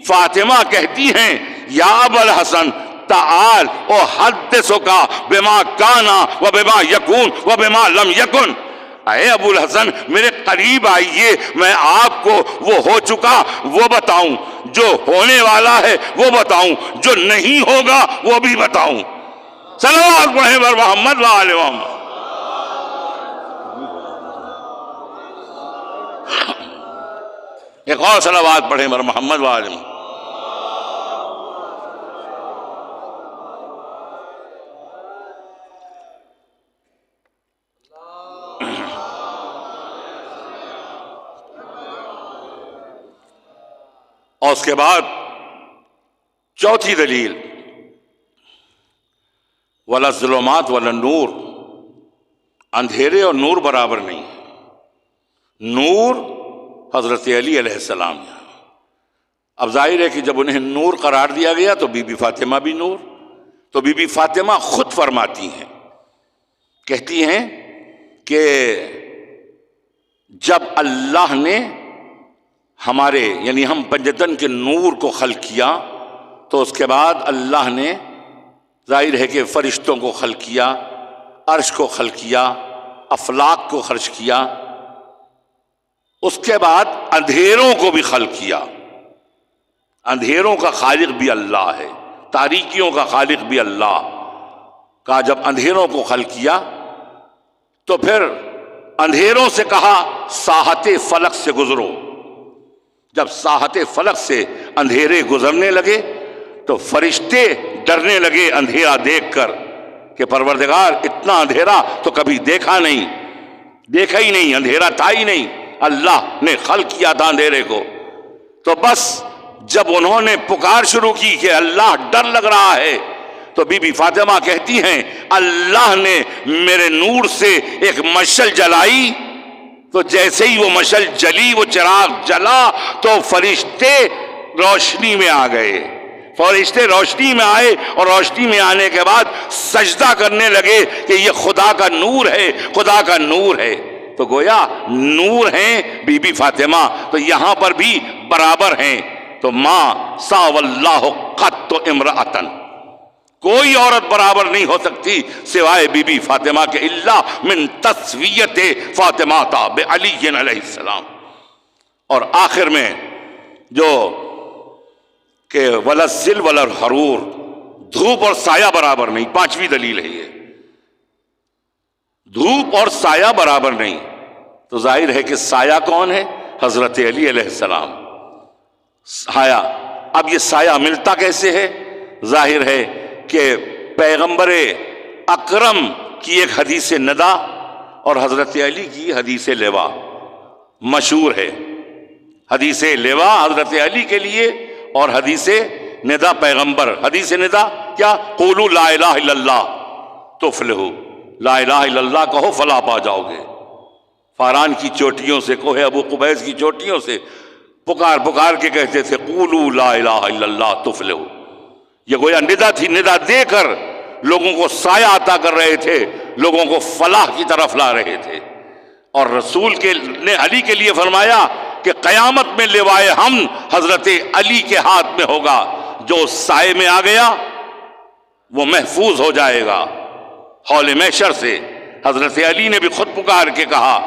فاطمہ کہتی ہیں یا ابا الحسن تعال احدثک بما کان و بما یکون و بما لم یکن. اے ابو الحسن میرے قریب آئیے, میں آپ کو وہ ہو چکا وہ بتاؤں, جو ہونے والا ہے وہ بتاؤں, جو نہیں ہوگا وہ بھی بتاؤں. صلوات پڑھیں بر محمد و آل محمد. ایک اور صلوات پڑھیں بر محمد و آل محمد. اور اس کے بعد چوتھی دلیل ولا ظلمات ولا نور, اندھیرے اور نور برابر نہیں. نور حضرت علی علیہ السلام. اب ظاہر ہے کہ جب انہیں نور قرار دیا گیا تو بی بی فاطمہ بھی نور. تو بی بی فاطمہ خود فرماتی ہیں, کہتی ہیں کہ جب اللہ نے ہمارے یعنی ہم پنجتن کے نور کو خلق کیا تو اس کے بعد اللہ نے ظاہر ہے کہ فرشتوں کو خلق کیا, عرش کو خلق کیا, افلاک کو خرچ کیا, اس کے بعد اندھیروں کو بھی خلق کیا. اندھیروں کا خالق بھی اللہ ہے, تاریکیوں کا خالق بھی اللہ کا. جب اندھیروں کو خلق کیا تو پھر اندھیروں سے کہا ساحت فلک سے گزرو. جب ساحت فلک سے اندھیرے گزرنے لگے تو فرشتے ڈرنے لگے اندھیرا دیکھ کر کہ پروردگار اتنا اندھیرا تو کبھی دیکھا نہیں, دیکھا ہی نہیں, اندھیرا تھا ہی نہیں, اللہ نے خلق کیا تھا اندھیرے کو. تو بس جب انہوں نے پکار شروع کی کہ اللہ ڈر لگ رہا ہے تو بی بی فاطمہ کہتی ہیں اللہ نے میرے نور سے ایک مشعل جلائی, تو جیسے ہی وہ مشعل جلی, وہ چراغ جلا تو فرشتے روشنی میں آ گئے. فرشتے روشنی میں آئے اور روشنی میں آنے کے بعد سجدہ کرنے لگے کہ یہ خدا کا نور ہے, خدا کا نور ہے. تو گویا نور ہیں بی بی فاطمہ، تو یہاں پر بھی برابر ہیں. تو ماں ساو اللہ قط امرأتن، کوئی عورت برابر نہیں ہو سکتی سوائے بی بی فاطمہ کے، الا من تسویت فاطمہ بعلی علیہ السلام. اور آخر میں جو کہ ولا الظل ولا الحرور، دھوپ اور سایہ برابر نہیں، پانچویں دلیل ہے یہ، دھوپ اور سایہ برابر نہیں. تو ظاہر ہے کہ سایہ کون ہے؟ حضرت علی علیہ السلام. سایہ، اب یہ سایہ ملتا کیسے ہے؟ ظاہر ہے کہ پیغمبر اکرم کی ایک حدیث ندا اور حضرت علی کی حدیث لوا مشہور ہے. حدیث لوا حضرت علی کے لیے اور حدیث ندا پیغمبر. حدیث ندا کیا؟ قولوا لا الہ الا اللہ تفلحوا، لا الہ الا اللہ کہو فلاح پا جاؤ گے. فاران کی چوٹیوں سے، کوہ ابو قبیس کی چوٹیوں سے پکار پکار کے کہتے تھے قولوا لا الہ الا اللہ تفلحوا. یہ گویا ندا تھی، ندا دے کر لوگوں کو سایہ عطا کر رہے تھے، لوگوں کو فلاح کی طرف لا رہے تھے. اور رسول نے علی کے لیے فرمایا کہ قیامت میں لوائے حمد حضرت علی کے ہاتھ میں ہوگا، جو سائے میں آ گیا وہ محفوظ ہو جائے گا حول محشر سے. حضرت علی نے بھی خود پکار کے کہا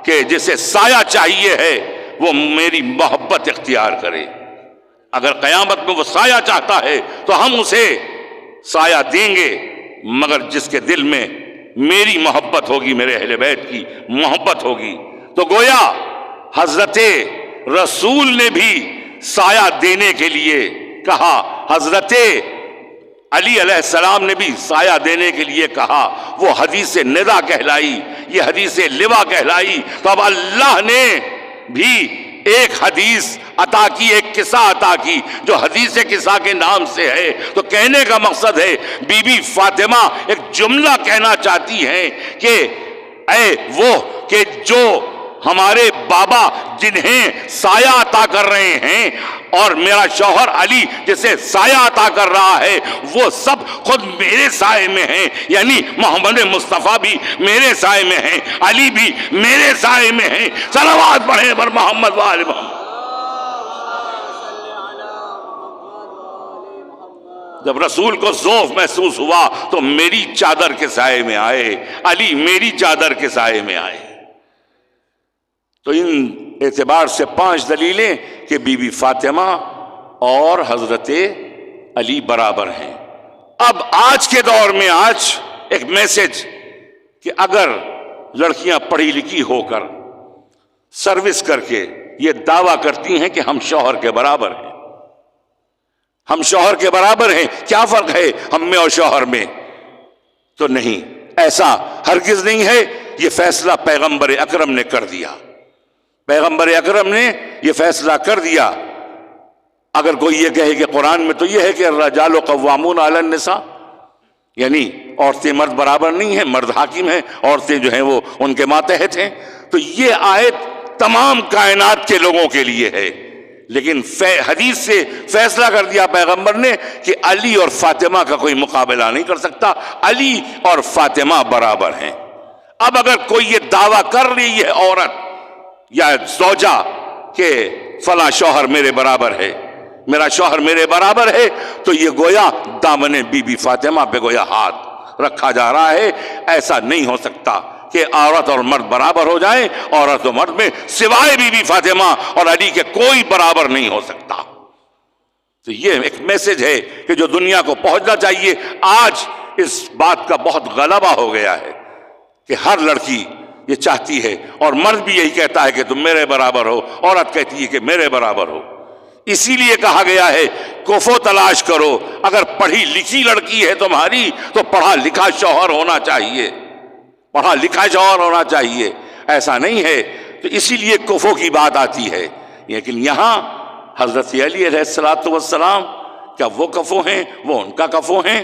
کہ جسے سایہ چاہیے ہے وہ میری محبت اختیار کرے. اگر قیامت میں وہ سایہ چاہتا ہے تو ہم اسے سایہ دیں گے، مگر جس کے دل میں میری محبت ہوگی، میرے اہل بیت کی محبت ہوگی. تو گویا حضرت رسول نے بھی سایہ دینے کے لیے کہا، حضرت علی علیہ السلام نے بھی سایہ دینے کے لیے کہا. وہ حدیث ندا کہلائی، یہ حدیث لوا کہلائی. تو اب اللہ نے بھی ایک حدیث عطا کی، ایک قصہ عطا کی جو حدیث قصہ کے نام سے ہے. تو کہنے کا مقصد ہے بی بی فاطمہ ایک جملہ کہنا چاہتی ہیں کہ اے وہ کہ جو ہمارے بابا جنہیں سایہ عطا کر رہے ہیں اور میرا شوہر علی جسے سایہ عطا کر رہا ہے، وہ سب خود میرے سائے میں ہیں. یعنی محمد مصطفیٰ بھی میرے سائے میں ہیں، علی بھی میرے سائے میں ہیں. صلوات پڑھیں پر محمد و آل محمد. جب رسول کو ذوف محسوس ہوا تو میری چادر کے سائے میں آئے، علی میری چادر کے سائے میں آئے. تو ان اعتبار سے 5 دلیلیں کہ بی بی فاطمہ اور حضرت علی برابر ہیں. اب آج کے دور میں آج ایک میسج کہ اگر لڑکیاں پڑھی لکھی ہو کر سروس کر کے یہ دعویٰ کرتی ہیں کہ ہم شوہر کے برابر ہیں، ہم شوہر کے برابر ہیں، کیا فرق ہے ہم میں اور شوہر میں؟ تو نہیں، ایسا ہرگز نہیں ہے. یہ فیصلہ پیغمبر اکرم نے کر دیا، پیغمبر اکرم نے یہ فیصلہ کر دیا. اگر کوئی یہ کہے کہ قرآن میں تو یہ ہے کہ الرجال قوامون علی النساء، یعنی عورتیں مرد برابر نہیں ہیں، مرد حاکم ہیں، عورتیں جو ہیں وہ ان کے ماتحت ہیں، تو یہ آیت تمام کائنات کے لوگوں کے لیے ہے. لیکن حدیث سے فیصلہ کر دیا پیغمبر نے کہ علی اور فاطمہ کا کوئی مقابلہ نہیں کر سکتا، علی اور فاطمہ برابر ہیں. اب اگر کوئی یہ دعویٰ کر رہی ہے عورت یا زوجہ کہ فلاں شوہر میرے برابر ہے، میرا شوہر میرے برابر ہے، تو یہ گویا دامن بی بی فاطمہ پہ گویا ہاتھ رکھا جا رہا ہے. ایسا نہیں ہو سکتا کہ عورت اور مرد برابر ہو جائیں. عورت و مرد میں سوائے بی بی فاطمہ اور علی کے کوئی برابر نہیں ہو سکتا. تو یہ ایک میسج ہے کہ جو دنیا کو پہنچنا چاہیے. آج اس بات کا بہت غلبہ ہو گیا ہے کہ ہر لڑکی یہ چاہتی ہے، اور مرد بھی یہی کہتا ہے کہ تم میرے برابر ہو، عورت کہتی ہے کہ میرے برابر ہو. اسی لیے کہا گیا ہے کفو تلاش کرو. اگر پڑھی لکھی لڑکی ہے تمہاری تو پڑھا لکھا شوہر ہونا چاہیے، پڑھا لکھا شوہر ہونا چاہیے. ایسا نہیں ہے تو اسی لیے کفو کی بات آتی ہے. لیکن یہاں حضرت علی علیہ السلام کیا وہ کفو ہیں؟ وہ ان کا کفو ہیں.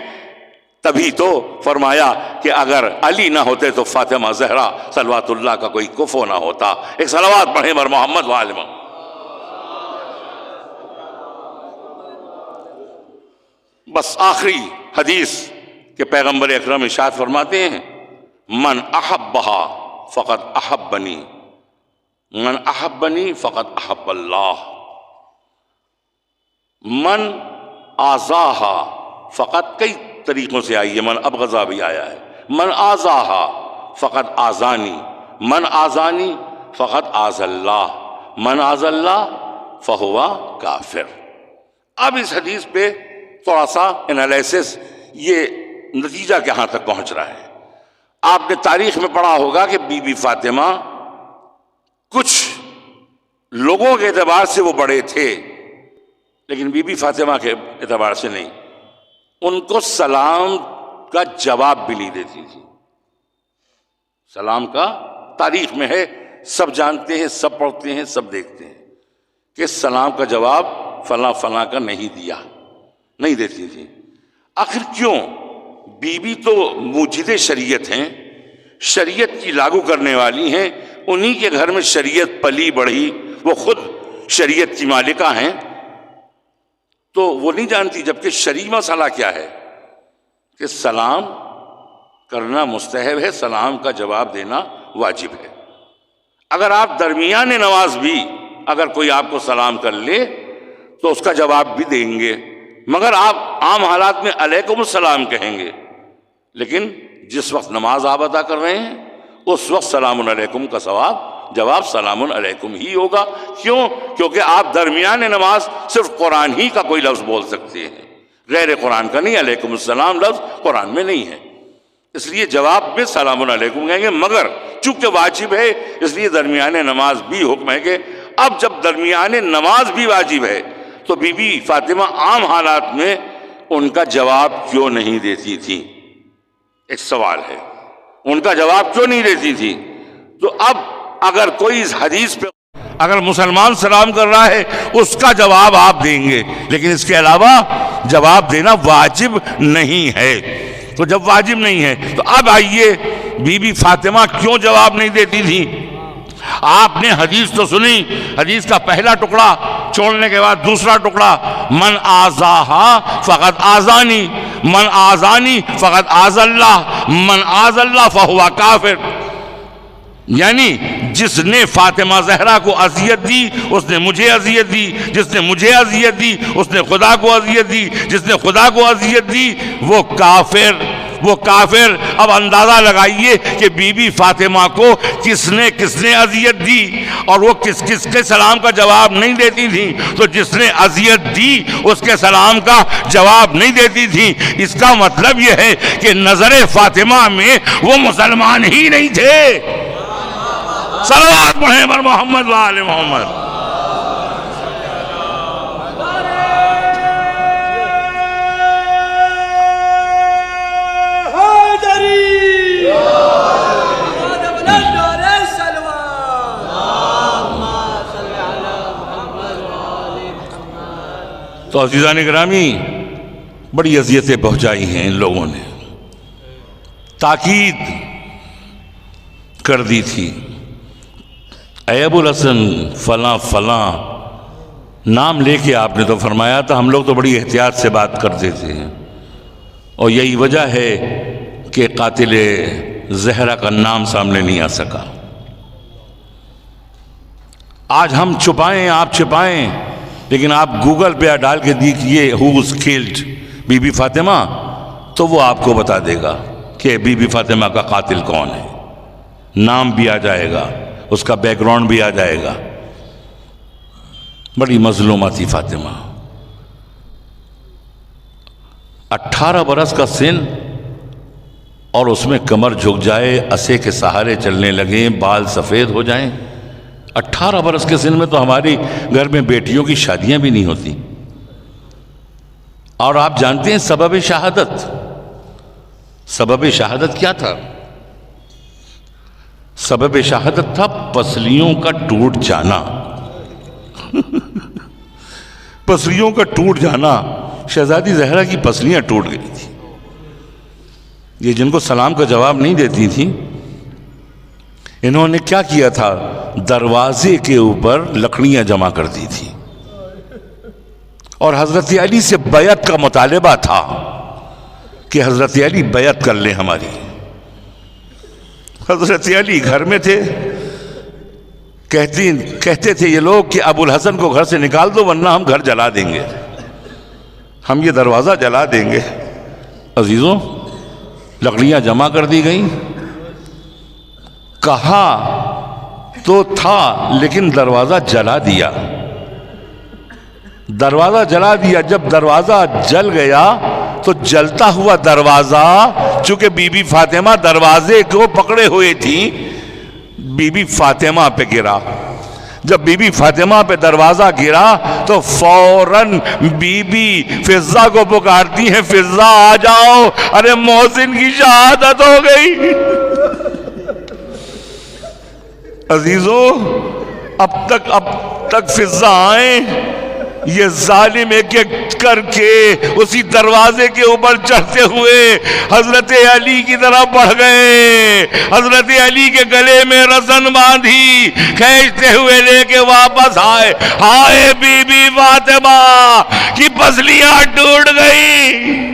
تبھی تو فرمایا کہ اگر علی نہ ہوتے تو فاطمہ زہرا صلوات اللہ کا کوئی کفو نہ ہوتا. ایک صلوات پڑھیں بر محمد و آل محمد. بس آخری حدیث کہ پیغمبر اکرم ارشاد فرماتے ہیں من احبہا فقط احبنی، من احبنی فقط احب اللہ، من آزاہا، فقط کئی طریقوں سے آئی ہے، من ابغضا بھی آیا ہے، من آزاہا فقط آزانی، من آزانی فقط آز اللہ، من آز اللہ فہوا کافر۔ اب اس حدیث پہ تھوڑا سا انالیسس، یہ نتیجہ کہاں تک پہنچ رہا ہے۔ آپ نے تاریخ میں پڑھا ہوگا کہ بی بی فاطمہ کچھ لوگوں کے اعتبار سے وہ بڑے تھے، لیکن بی بی فاطمہ کے اعتبار سے نہیں، ان کو سلام کا جواب بھی نہیں دیتی تھی۔ سلام کا تاریخ میں ہے، سب جانتے ہیں، سب پڑھتے ہیں، سب دیکھتے ہیں کہ سلام کا جواب فلاں فلاں کا نہیں دیا، نہیں دیتی تھی۔ آخر کیوں؟ بی بی تو موجد شریعت ہیں، شریعت کی لاگو کرنے والی ہیں، انہی کے گھر میں شریعت پلی بڑھی، وہ خود شریعت کی مالکہ ہیں، تو وہ نہیں جانتی۔ جبکہ شرعی مسئلہ کیا ہے کہ سلام کرنا مستحب ہے، سلام کا جواب دینا واجب ہے۔ اگر آپ درمیان نماز بھی اگر کوئی آپ کو سلام کر لے تو اس کا جواب بھی دیں گے، مگر آپ عام حالات میں علیکم السلام کہیں گے، لیکن جس وقت نماز آپ ادا کر رہے ہیں اس وقت سلام علیکم کا جواب سلام علیکم ہی ہوگا۔ کیوں؟ کیونکہ آپ درمیان نماز صرف قرآن ہی کا کوئی لفظ بول سکتے ہیں، غیر قرآن کا نہیں۔ علیکم السلام لفظ قرآن میں نہیں ہے، اس لیے جواب میں سلام علیکم کہیں گے، مگر چونکہ واجب ہے اس لیے درمیان نماز بھی حکم ہے کہ اب جب درمیان نماز بھی واجب ہے تو بی بی فاطمہ عام حالات میں ان کا جواب کیوں نہیں دیتی تھی؟ ایک سوال ہے، ان کا جواب کیوں نہیں دیتی تھی؟ تو اب اگر کوئی اس حدیث پہ اگر مسلمان سلام کر رہا ہے اس کا جواب آپ دیں گے، لیکن اس کے علاوہ جواب دینا واجب نہیں ہے۔ تو جب واجب نہیں ہے تو اب آئیے بی بی فاطمہ کیوں جواب نہیں دیتی تھی؟ آپ نے حدیث تو سنی، حدیث کا پہلا ٹکڑا چھوڑنے کے بعد دوسرا ٹکڑا، من آزاہا فقط آزانی، من آزانی فقط آز اللہ، من آز اللہ فہوا کافر۔ یعنی جس نے فاطمہ زہرا کو اذیت دی اس نے مجھے اذیت دی، جس نے مجھے اذیت دی اس نے خدا کو اذیت دی، جس نے خدا کو اذیت دی وہ کافر، وہ کافر۔ اب اندازہ لگائیے کہ بی بی فاطمہ کو کس نے اذیت دی اور وہ کس کے سلام کا جواب نہیں دیتی تھی؟ تو جس نے اذیت دی اس کے سلام کا جواب نہیں دیتی تھی۔ اس کا مطلب یہ ہے کہ نظر فاطمہ میں وہ مسلمان ہی نہیں تھے۔ صلوات پڑھیں بر محمد و آل محمد۔ تو عزیزان گرامی، بڑی اذیتیں پہنچائی ہیں ان لوگوں نے، تاکید کر دی تھی، اے ابو الحسن فلاں فلاں نام لے کے آپ نے تو فرمایا تھا، ہم لوگ تو بڑی احتیاط سے بات کرتے تھے، اور یہی وجہ ہے کہ قاتل زہرا کا نام سامنے نہیں آ سکا۔ آج ہم چھپائیں، آپ چھپائیں، لیکن آپ گوگل پہ ڈال کے دیکھیے who's killed be be Fatima, تو وہ آپ کو بتا دے گا کہ بی بی فاطمہ کا قاتل کون ہے، نام بھی آ جائے گا، اس کا بیک گراؤنڈ بھی آ جائے گا۔ بڑی مظلومہ تھی فاطمہ، 18 برس کا سن، اور اس میں کمر جھک جائے، اسے کے سہارے چلنے لگیں، بال سفید ہو جائیں۔ 18 برس کے سن میں تو ہماری گھر میں بیٹیوں کی شادیاں بھی نہیں ہوتی۔ اور آپ جانتے ہیں سبب شہادت کیا تھا؟ سبب شہادت تھا پسلیوں کا ٹوٹ جانا۔ پسلیوں کا ٹوٹ جانا، شہزادی زہرا کی پسلیاں ٹوٹ گئی تھی۔ یہ جن کو سلام کا جواب نہیں دیتی تھی، انہوں نے کیا کیا تھا؟ دروازے کے اوپر لکڑیاں جمع کر دی تھی، اور حضرت علی سے بیعت کا مطالبہ تھا کہ حضرت علی بیعت کر لیں ہماری۔ حضرت علی گھر میں تھے. کہتے تھے یہ لوگ کہ ابو الحسن کو گھر سے نکال دو ورنہ ہم گھر جلا دیں گے, ہم یہ دروازہ جلا دیں گے. عزیزوں, لکڑیاں جمع کر دی گئیں. کہا تو تھا لیکن دروازہ جلا دیا. دروازہ جلا دیا. جب دروازہ جل گیا تو جلتا ہوا دروازہ, چونکہ بی بی فاطمہ دروازے کو پکڑے ہوئے تھی, بی بی فاطمہ پہ گرا. جب بی بی فاطمہ پہ دروازہ گرا تو فوراً بی بی فضہ کو پکارتی ہیں, فضہ آ جاؤ, ارے محسن کی شہادت ہو گئی. عزیزوں, اب تک فضہ آئیں, یہ ظالم ایک ایک کر کے اسی دروازے کے اوپر چڑھتے ہوئے حضرت علی کی طرف بڑھ گئے. حضرت علی کے گلے میں رسن باندھی, کھینچتے ہوئے لے کے واپس آئے. ہائے بی بی فاطمہ کی پسلیاں ٹوٹ گئی.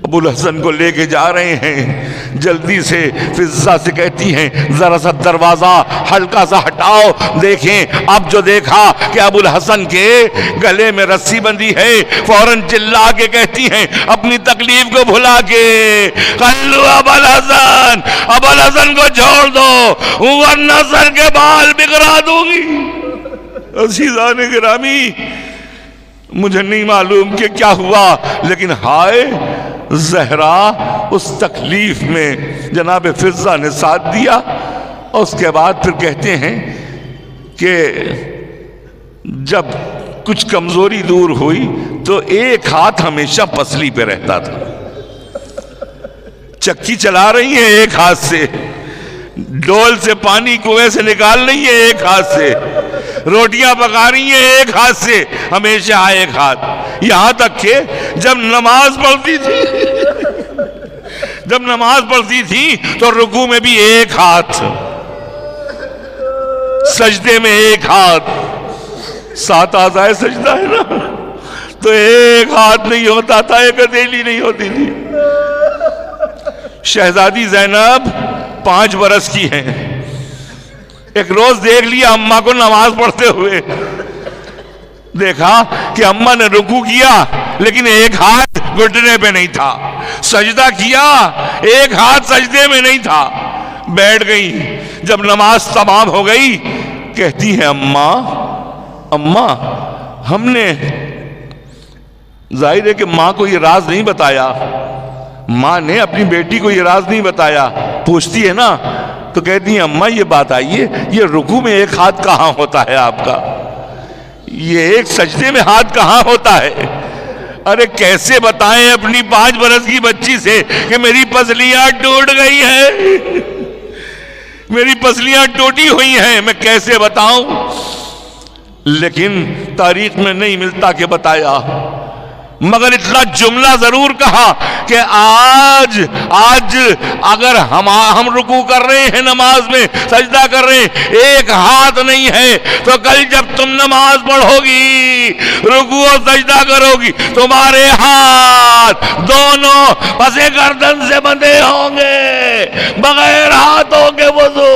ابو الحسن کو لے کے جا رہے ہیں. جلدی سے فضہ سے کہتی ہیں ذرا سا دروازہ ہلکا سا ہٹاؤ. دیکھیں اب جو دیکھا کہ ابو الحسن کے گلے میں رسی بندھی ہے, فوراً چلا کے کہتی ہیں اپنی تکلیف کو بھلا کے, خلو ابو الحسن, ابو الحسن کو چھوڑ دو ورنہ سر کے بال بکھرا دوں گی. عزیزان گرامی, مجھے نہیں معلوم کہ کیا ہوا, لیکن ہائے زہرا اس تکلیف میں جناب فضہ نے ساتھ دیا. اور اس کے بعد پھر کہتے ہیں کہ جب کچھ کمزوری دور ہوئی تو ایک ہاتھ ہمیشہ پسلی پہ رہتا تھا. چکی چلا رہی ہیں ایک ہاتھ سے, ڈول سے پانی کنویں سے نکال رہی ہیں ایک ہاتھ سے, روٹیاں پکا رہی ہیں ایک ہاتھ سے, ہمیشہ ایک ہاتھ. یہاں تک کہ جب نماز پڑھتی تھی تو رکوع میں بھی ایک ہاتھ, سجدے میں ایک ہاتھ. 7 اعضائے سجدہ ہے نا, تو ایک ہاتھ نہیں ہوتا تھا, ایک ہتھیلی نہیں ہوتی تھی. شہزادی زینب 5 برس کی ہیں. ایک روز دیکھ لیا اماں کو نماز پڑھتے ہوئے, دیکھا کہ اماں نے رکوع کیا لیکن ایک ہاتھ گھٹنے پہ نہیں تھا, سجدہ کیا ایک ہاتھ سجدے میں نہیں تھا. بیٹھ گئی. جب نماز تمام ہو گئی کہتی ہیں اماں ہم نے, ظاہر ہے کہ ماں کو یہ راز نہیں بتایا, ماں نے اپنی بیٹی کو یہ راز نہیں بتایا. پوچھتی ہے نا تو کہتی ہیں اماں یہ بات آئیے, یہ رکوع میں ایک ہاتھ کہاں ہوتا ہے آپ کا, یہ ایک سجدے میں ہاتھ کہاں ہوتا ہے. ارے کیسے بتائیں اپنی 5 برس کی بچی سے کہ میری پسلیاں ٹوٹ گئی ہیں, میری پسلیاں ٹوٹی ہوئی ہیں, میں کیسے بتاؤں. لیکن تاریخ میں نہیں ملتا کہ بتایا, مگر اتنا جملہ ضرور کہا کہ آج اگر ہم رکوع کر رہے ہیں, نماز میں سجدہ کر رہے ہیں, ایک ہاتھ نہیں ہے, تو کل جب تم نماز پڑھو گی, رکوع اور سجدہ کرو گی, تمہارے ہاتھ دونوں پسے گردن سے بندھے ہوں گے, بغیر ہاتھوں کے وضو,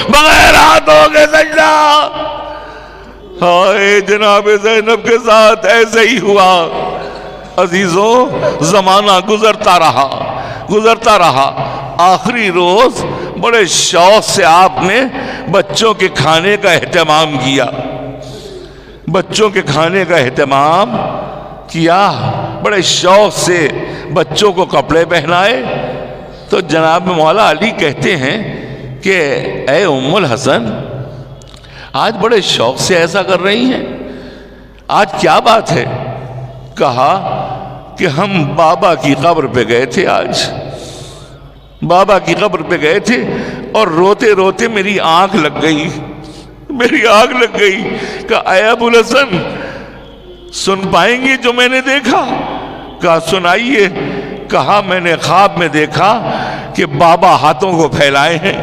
بغیر ہاتھوں کے سجدہ. ہائے جناب زینب کے ساتھ ایسے ہی ہوا. عزیزوں, زمانہ گزرتا رہا. آخری روز بڑے شوق سے آپ نے بچوں کے کھانے کا اہتمام کیا. بچوں کے کھانے کا اہتمام کیا, بڑے شوق سے بچوں کو کپڑے پہنائے. تو جناب مولا علی کہتے ہیں کہ اے ام الحسن, آج بڑے شوق سے ایسا کر رہی ہیں, آج کیا بات ہے. کہا کہ ہم بابا کی قبر پہ گئے تھے, آج بابا کی قبر پہ گئے تھے اور روتے روتے میری آنکھ لگ گئی. کہ اے ابو الحسن سن پائیں گے جو میں نے دیکھا. کہا سنائیے. کہا میں نے خواب میں دیکھا کہ بابا ہاتھوں کو پھیلائے ہیں,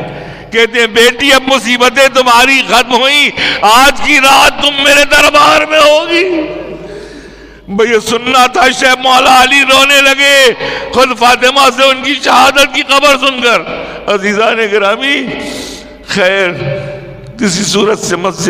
کہتے ہیں بیٹی اب مصیبتیں تمہاری ختم ہوئی, آج کی رات تم میرے دربار میں ہوگی. بھئی یہ سننا تھا. شیخ مولا علی رونے لگے خود فاطمہ سے ان کی شہادت کی خبر سن کر. عزیزان گرامی، خیر کسی صورت سے مسجد